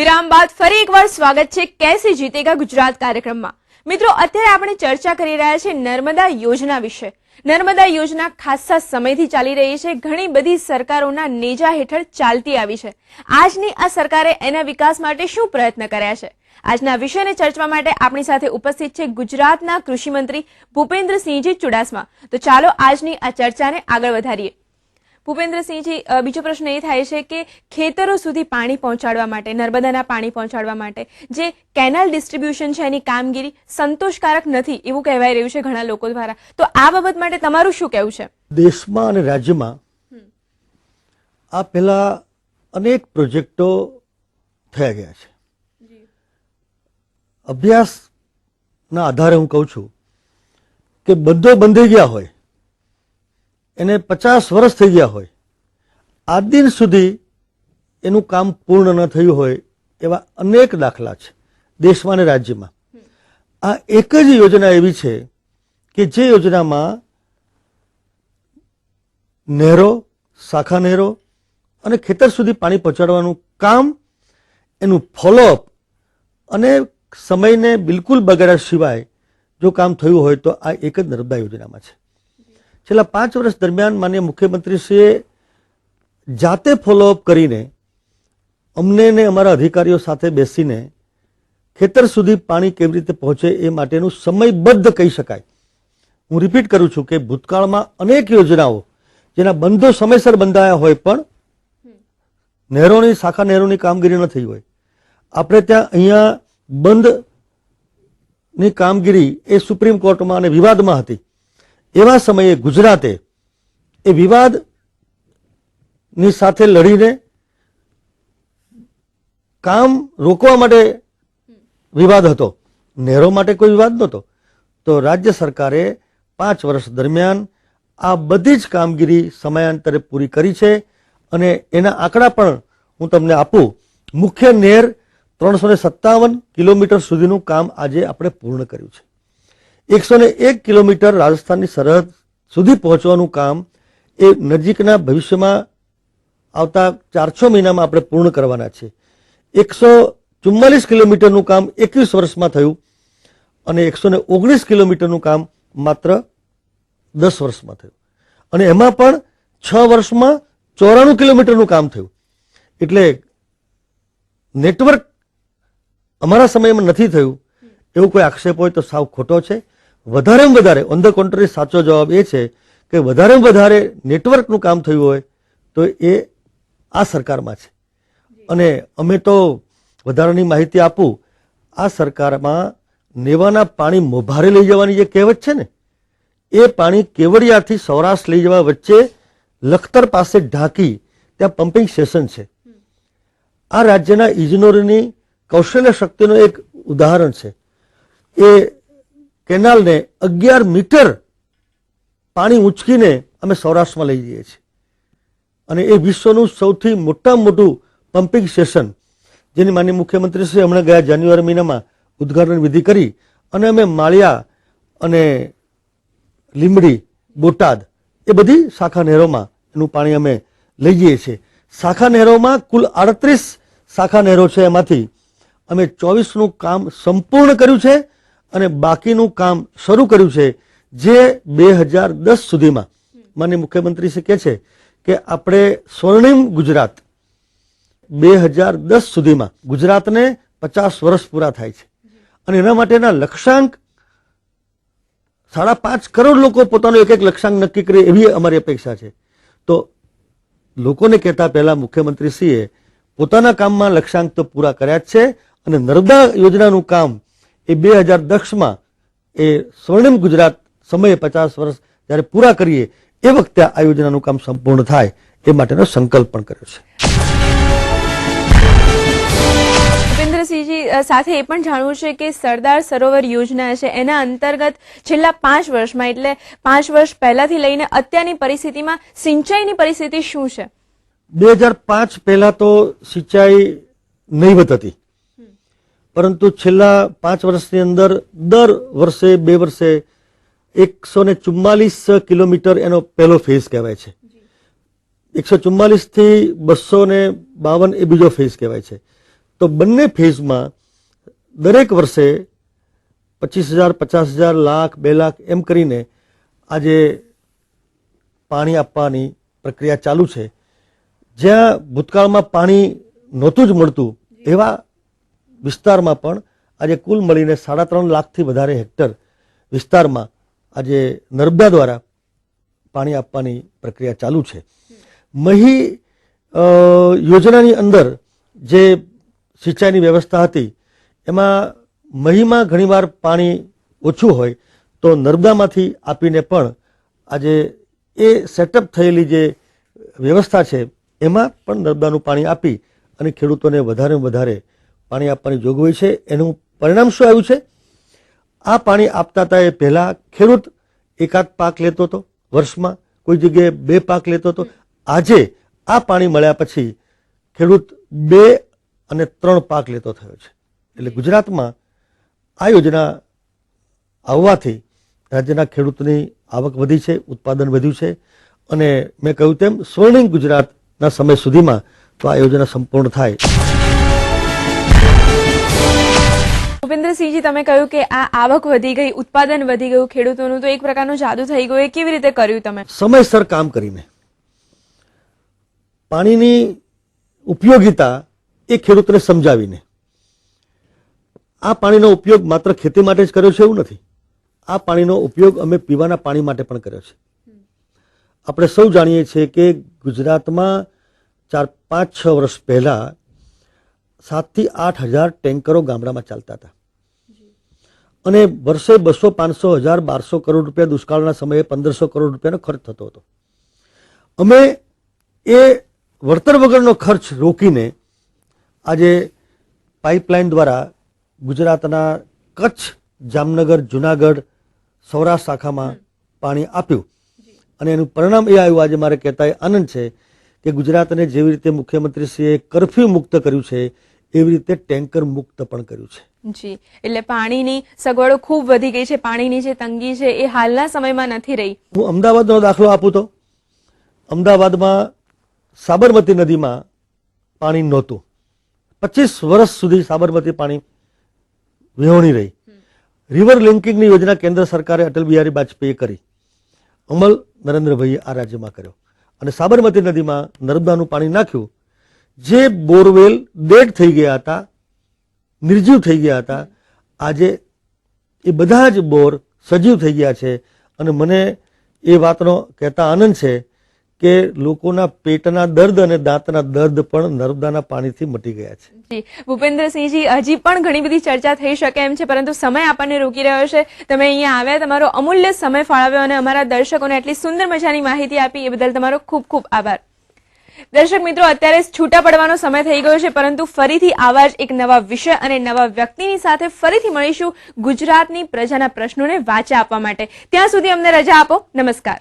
વિરામ બાદ ફરી એકવાર સ્વાગત છે कैसे जीतेगा गुजरात કાર્યક્રમમાં। મિત્રો, અત્યારે આપણે ચર્ચા કરી રહ્યા છે નર્મદા યોજના વિશે। નર્મદા યોજના ખાસા સમયથી ચાલી રહી છે, ઘણી બધી સરકારોના નેજા હેઠળ ચાલતી આવી છે। આજની આ સરકારે એના વિકાસ માટે શું પ્રયત્ન કર્યા છે, આજના વિષયને ચર્ચવા માટે આપણી સાથે ઉપસ્થિત છે ગુજરાતના કૃષિ મંત્રી ભૂપેન્દ્રસિંહજી ચુડાસમા। તો ચાલો આજની આ ચર્ચાને આગળ વધારીએ। ભૂપેન્દ્રસિંહજી, બીજો પ્રશ્ન એ થાય છે કે ખેતરો સુધી પાણી પહોંચાડવા માટે, નર્મદાના પાણી પહોંચાડવા માટે જે કેનાલ ડિસ્ટ્રીબ્યુશન છે એની કામગીરી સંતોષકારક નથી એવું કહેવાય રહ્યું છે ઘણા લોકો દ્વારા। તો આ બાબત માટે તમારું શું કહેવું છે? દેશમાં અને રાજ્યમાં આ પહેલા અનેક પ્રોજેક્ટો થયા ગયા છે। અભ્યાસના આધારે હું કહું છું કે બધો બંધાઈ ગયા હોય, એને 50 વર્ષ થઈ ગયા હોય, આજ દિન સુધી એનું કામ પૂર્ણ ન થયું હોય એવા અનેક દાખલા છે દેશમાં અને રાજ્યમાં। આ એક જ યોજના એવી છે કે જે યોજનામાં નહેરો, શાખા નહેરો અને ખેતર સુધી પાણી પહોંચાડવાનું કામ, એનું ફોલોઅપ અને સમયને બિલકુલ બગાડ્યા સિવાય જો કામ થયું હોય તો આ એક જ નર્મદા યોજનામાં છે। છેલ્લા 5 વર્ષ દરમિયાન માનનીય મુખ્યમંત્રીશ્રીએ જાતે ફોલોઅપ કરીને અમને ને અમારા અધિકારીઓ સાથે બેસીને ખેતર સુધી પાણી કેવી રીતે પહોંચે એ માટેનું સમયબદ્ધ કહી શકાય, હું રિપીટ કરું છું કે ભૂતકાળમાં અનેક યોજનાઓ જેના બંધો સમયસર બંધાયા હોય પણ નહેરોની, શાખા નહેરોની કામગીરી ન થઈ હોય। આપણે ત્યાં અહીંયા બંધની કામગીરી એ સુપ્રીમ કોર્ટમાં અને વિવાદમાં હતી। એવા સમયે ગુજરાતે એ વિવાદની સાથે લડીને કામ રોકવા માટે વિવાદ હતો, નહેરો માટે કોઈ વિવાદ નહોતો, તો રાજ્ય સરકારે 5 વર્ષ દરમિયાન આ બધી જ કામગીરી સમયાંતરે પૂરી કરી છે। અને એના આંકડા પણ હું તમને આપું। મુખ્ય નહેર 357 કિલોમીટર સુધીનું કામ આજે આપણે પૂર્ણ કર્યું છે। 101 કિલોમીટર રાજસ્થાનની સરહદ સુધી પહોંચવાનું કામ એ નજીકના ભવિષ્યમાં આવતા 4-6 મહિનામાં આપણે પૂર્ણ કરવાના છે। 144 કિલોમીટરનું કામ 21 વર્ષમાં થયું અને 119 કિલોમીટરનું કામ માત્ર 10 વર્ષમાં થયું અને એમાં પણ 6 વર્ષમાં 94 કિલોમીટરનું કામ થયું। એટલે નેટવર્ક અમારા સમયમાં નથી થયું એવું કોઈ આક્ષેપ હોય તો સાવ ખોટો છે। વધારેમાં વધારે ઓન ધ કોન્ટ્રી સાચો જવાબ એ છે કે વધારેમાં વધારે નેટવર્કનું કામ થયું હોય તો એ આ સરકારમાં છે। અને અમે તો વધારાની માહિતી આપું, આ સરકારમાં નેવાના પાણી મોભારે લઈ જવાની જે કહેવત છે ને, એ પાણી કેવડિયાથી સૌરાષ્ટ્ર લઈ જવા વચ્ચે લખતર પાસે ઢાંકી ત્યાં પમ્પિંગ સ્ટેશન છે। આ રાજ્યના ઇજનેરોની કૌશલ્ય શક્તિનું એક ઉદાહરણ છે। એ કેનાલને 11 મીટર પાણી ઉંચકીને અમે સૌરાષ્ટ્રમાં લઈ જઈએ છીએ અને એ વિશ્વનું સૌથી મોટામાં મોટું પમ્પિંગ સ્ટેશન, જેની માનનીય મુખ્યમંત્રીશ્રી હમણાં ગયા જાન્યુઆરી મહિનામાં ઉદ્ઘાટન વિધિ કરી અને અમે માળિયા અને લીંબડી, બોટાદ એ બધી શાખા નહેરોમાં એનું પાણી અમે લઈ જઈએ છીએ। શાખા નહેરોમાં કુલ 38 શાખા નહેરો છે, એમાંથી અમે 24નું કામ સંપૂર્ણ કર્યું છે અને બાકીનું કામ શરૂ કર્યું છે, જે 2010 સુધીમાં માનનીય મુખ્યમંત્રી શ્રી કહે છે કે આપણે સ્વર્ણિમ ગુજરાત 2010 સુધીમાં ગુજરાતને 50 વર્ષ પૂરા થાય છે અને એના માટેના લક્ષ્યાંક 5.5 કરોડ લોકો પોતાનો એક લક્ષ્યાંક નક્કી કરે એવી અમારી અપેક્ષા છે। તો લોકોને કહેતા પહેલા મુખ્યમંત્રીશ્રીએ પોતાના કામમાં લક્ષ્યાંક તો પૂરા કર્યા જ છે અને નર્મદા યોજનાનું કામ એ 2010માં એ સ્વર્ણિમ ગુજરાત સમયે 50 વર્ષ જ્યારે પૂરા કરીએ એ વખતે આ યોજનાનું કામ સંપૂર્ણ થાય એ માટેનો સંકલ્પ પણ કર્યો છે। ભૂપેન્દ્રસિંહજી, સાથે એ પણ જાણવું છે કે સરદાર સરોવર યોજના છે એના અંતર્ગત છેલ્લા 5 વર્ષમાં, એટલે 5 વર્ષ પહેલાથી લઈને અત્યારની પરિસ્થિતિમાં સિંચાઈની પરિસ્થિતિ શું છે? 2005 પહેલા તો સિંચાઈ નહીવત હતી, પરંતુ છેલ્લા 5 વર્ષની અંદર દર વર્ષે 2 વર્ષે 144 કિલોમીટર એનો પહેલો ફેઝ કહેવાય છે, 144 થી 252 એ બીજો ફેઝ કહેવાય છે। તો બંને ફેઝમાં દરેક વર્ષે 25,000, 50,000, લાખ, 2 લાખ એમ કરીને આજે પાણી આપવાની પ્રક્રિયા ચાલુ છે. જ્યાં ભૂતકાળમાં પાણી નહોતું જ મળતું એવા વિસ્તારમાં પણ આજે કુલ મળીને 3.5 લાખથી વધારે હેક્ટર વિસ્તારમાં આજે નર્મદા દ્વારા પાણી આપવાની પ્રક્રિયા ચાલુ છે. મહી યોજનાની અંદર જે સિંચાઈની વ્યવસ્થા હતી એમાં મહીમાં ઘણીવાર પાણી ઓછું હોય તો નર્મદામાંથી આપીને પણ આજે એ સેટઅપ થયેલી જે વ્યવસ્થા છે એમાં પણ નર્મદાનું પાણી આપી અને ખેડૂતોને વધારે વધારે પાણી આપવાની જોગવાઈ છે. એનું પરિણામ શું આવ્યું છે? આ પાણી આપતા હતા એ પહેલા ખેડૂત એકાદ પાક લેતો હતો વર્ષમાં, કોઈ જગ્યાએ 2 પાક લેતો હતો. આજે આ પાણી મળ્યા પછી ખેડૂત 2 અને 3 પાક લેતો થયો છે. એટલે ગુજરાતમાં આ યોજના આવવાથી રાજ્યના ખેડૂતની આવક વધી છે, ઉત્પાદન વધ્યું છે અને મેં કહ્યું તેમ સ્વર્ણિમ ગુજરાતના સમય સુધીમાં તો આ યોજના સંપૂર્ણ થાય. ભૂપેન્દ્રસિંહજી, તમે કહ્યું કે આ આવક વધી ગઈ, ઉત્પાદન વધી ગયું ખેડૂતોનું, તો એક પ્રકારનું જાદુ થઈ ગયું. એ કેવી રીતે કર્યું તમે? સમયસર કામ કરીને પાણીની ઉપયોગિતા એ ખેડૂતને સમજાવીને. આ પાણીનો ઉપયોગ માત્ર ખેતી માટે જ કર્યો છે એવું નથી. આ પાણીનો ઉપયોગ અમે પીવાના પાણી માટે પણ કર્યો છે. આપણે સૌ જાણીએ છીએ કે ગુજરાતમાં 4, 5, 6 વર્ષ પહેલા 7 થી 8 હજાર ટેન્કરો ગામડામાં ચાલતા હતા અને વર્ષે 200, 500, 1000, 1200 કરોડ રૂપિયા, દુષ્કાળના સમયે 1500 કરોડ રૂપિયાનો ખર્ચ થતો હતો. અમે એ વળતર વગરનો ખર્ચ રોકીને આજે પાઇપલાઇન દ્વારા ગુજરાતના કચ્છ, જામનગર, જુનાગઢ, સૌરાષ્ટ્ર શાખામાં પાણી આપ્યું અને એનું પરિણામ એ આવ્યું. આજે મારે કહેતા આનંદ છે કે ગુજરાતને જેવી રીતે મુખ્યમંત્રીશ્રીએ કર્ફ્યુ મુક્ત કર્યું છે એવી રીતે ટેન્કર મુક્ત પણ કર્યું છે. જી, એટલે પાણીની સગવડો ખૂબ વધી ગઈ છે. પાણીની જે તંગી છે એ હાલના સમયમાં નથી રહી. હું અમદાવાદનો દાખલો આપું તો અમદાવાદમાં સાબરમતી નદીમાં પાણી નહોતું. 25 વર્ષ સુધી સાબરમતી પાણી વિહોણી રહી. રિવર લિંકિંગની યોજના કેન્દ્ર સરકારે અટલ બિહારી વાજપેયીએ કરી, અમલ નરેન્દ્રભાઈએ આ રાજ્યમાં કર્યો અને સાબરમતી નદીમાં નર્મદાનું પાણી નાખ્યું. જે બોરવેલ ડેડ થઈ ગયા હતા, નિર્જીવ થઈ ગયા હતા, આજે એ બધા જ બોર સજીવ થઈ ગયા છે અને મને એ વાતનો કહેતા આનંદ છે કે લોકોના પેટના દર્દ અને દાંતના દર્દ પણ નર્મદાના પાણીથી મટી ગયા છે. જી ભૂપેન્દ્રસિંહજી, હજી પણ ઘણી બધી ચર્ચા થઈ શકે એમ છે, પરંતુ સમય આપણને રોકી રહ્યો છે. તમે અહીંયા આવ્યા, તમારો અમૂલ્ય સમય ફાળવ્યો અને અમારા દર્શકોને આટલી સુંદર મજાની માહિતી આપી એ બદલ તમારો ખૂબ ખૂબ આભાર. દર્શક મિત્રો, અત્યારે છૂટા પડવાનો સમય થઈ ગયો છે, પરંતુ ફરીથી આવા જ એક નવા વિષય અને નવા વ્યક્તિની સાથે ફરીથી મળીશું ગુજરાતની પ્રજાના પ્રશ્નોને વાચા આપવા માટે. ત્યાં સુધી અમને રજા આપો. નમસ્કાર.